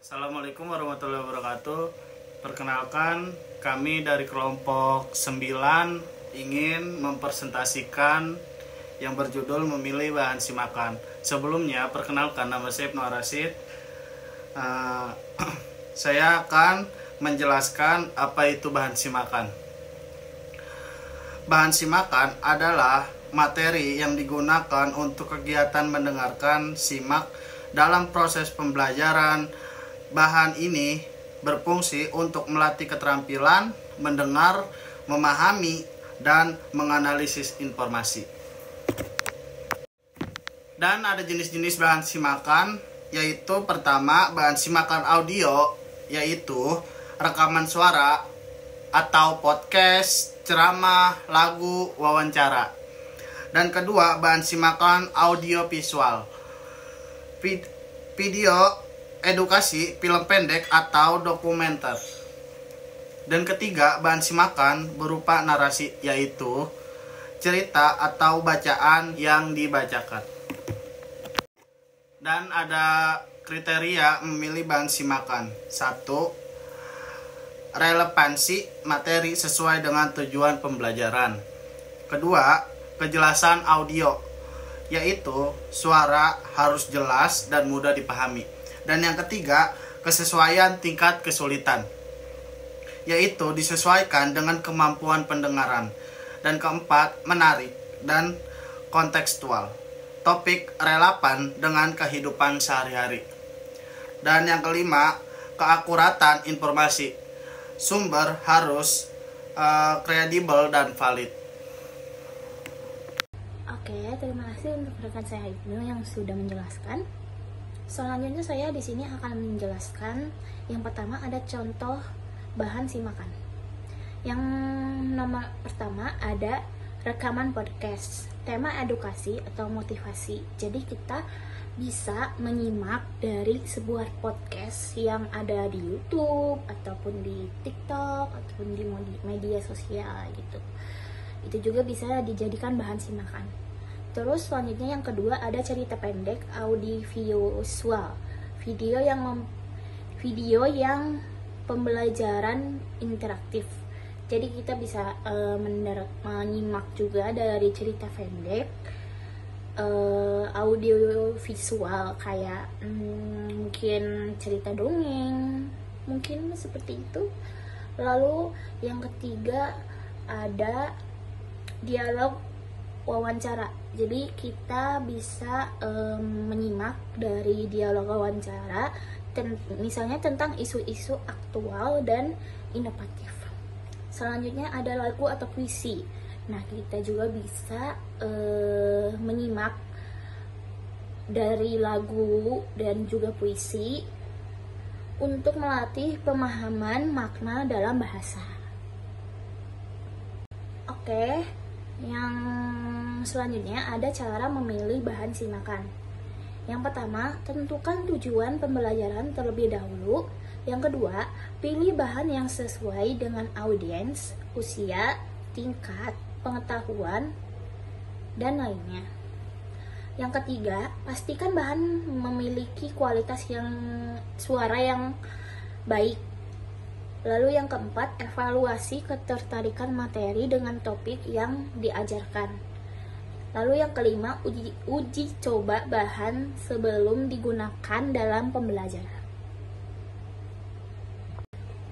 Assalamualaikum warahmatullahi wabarakatuh. Perkenalkan, kami dari kelompok 9 ingin mempresentasikan yang berjudul memilih bahan simakan. Sebelumnya, perkenalkan, nama saya Ibnu Arasid. Saya akan menjelaskan apa itu bahan simakan. Bahan simakan adalah materi yang digunakan untuk kegiatan mendengarkan, simak dalam proses pembelajaran. Bahan ini berfungsi untuk melatih keterampilan mendengar, memahami, dan menganalisis informasi. Dan ada jenis-jenis bahan simakan, yaitu pertama bahan simakan audio, yaitu rekaman suara atau podcast, ceramah, lagu, wawancara. Dan kedua bahan simakan audio visual, video edukasi, film pendek atau dokumenter. Dan ketiga bahan simakan berupa narasi, yaitu cerita atau bacaan yang dibacakan. Dan ada kriteria memilih bahan simakan. 1. Relevansi materi sesuai dengan tujuan pembelajaran. Kedua, kejelasan audio, yaitu suara harus jelas dan mudah dipahami. Dan yang ketiga, kesesuaian tingkat kesulitan, yaitu disesuaikan dengan kemampuan pendengaran. Dan keempat, menarik dan kontekstual, topik relevan dengan kehidupan sehari-hari. Dan yang kelima, keakuratan informasi, sumber harus kredibel dan valid. Oke, terima kasih untuk rekan saya Ibnu yang sudah menjelaskan. Selanjutnya saya di sini akan menjelaskan yang pertama ada contoh bahan simakan. Yang nomor pertama ada rekaman podcast, tema edukasi atau motivasi. Jadi kita bisa menyimak dari sebuah podcast yang ada di YouTube ataupun di TikTok ataupun di media sosial gitu. Itu juga bisa dijadikan bahan simakan. Terus selanjutnya yang kedua ada cerita pendek audiovisual, video yang pembelajaran interaktif. Jadi kita bisa menyimak juga dari cerita pendek audiovisual kayak mungkin cerita dongeng, mungkin seperti itu. Lalu yang ketiga ada dialog wawancara. Jadi kita bisa menyimak dari dialog wawancara misalnya tentang isu-isu aktual dan inovatif. Selanjutnya ada lagu atau puisi. Nah, kita juga bisa menyimak dari lagu dan juga puisi untuk melatih pemahaman makna dalam bahasa. Oke, yang selanjutnya ada cara memilih bahan simakan. Yang pertama, tentukan tujuan pembelajaran terlebih dahulu. Yang kedua, pilih bahan yang sesuai dengan audiens, usia, tingkat pengetahuan, dan lainnya. Yang ketiga, pastikan bahan memiliki kualitas suara yang baik. Lalu yang keempat, evaluasi ketertarikan materi dengan topik yang diajarkan. Lalu yang kelima, uji coba bahan sebelum digunakan dalam pembelajaran.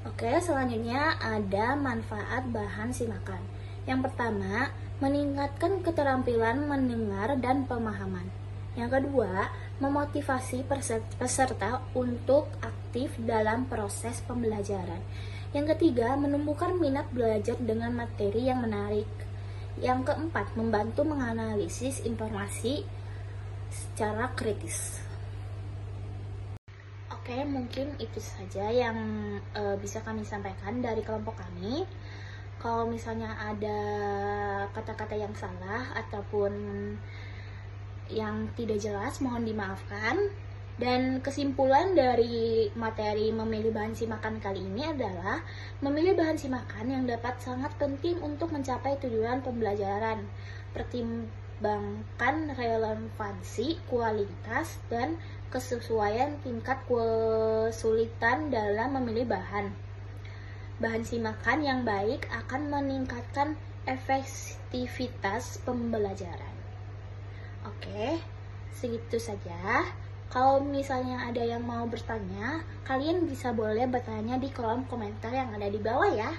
Oke, selanjutnya ada manfaat bahan simakan. Yang pertama, meningkatkan keterampilan mendengar dan pemahaman. Yang kedua, memotivasi peserta untuk aktif dalam proses pembelajaran. Yang ketiga, menumbuhkan minat belajar dengan materi yang menarik. Yang keempat, membantu menganalisis informasi secara kritis. Oke, mungkin itu saja yang bisa kami sampaikan dari kelompok kami. Kalau misalnya ada kata-kata yang salah ataupun yang tidak jelas, mohon dimaafkan. Dan kesimpulan dari materi memilih bahan simakan kali ini adalah memilih bahan simakan yang dapat sangat penting untuk mencapai tujuan pembelajaran. Pertimbangkan relevansi, kualitas, dan kesesuaian tingkat kesulitan dalam memilih bahan. Bahan simakan yang baik akan meningkatkan efektivitas pembelajaran. Oke, segitu saja. Kalau misalnya ada yang mau bertanya, kalian bisa boleh bertanya di kolom komentar yang ada di bawah ya.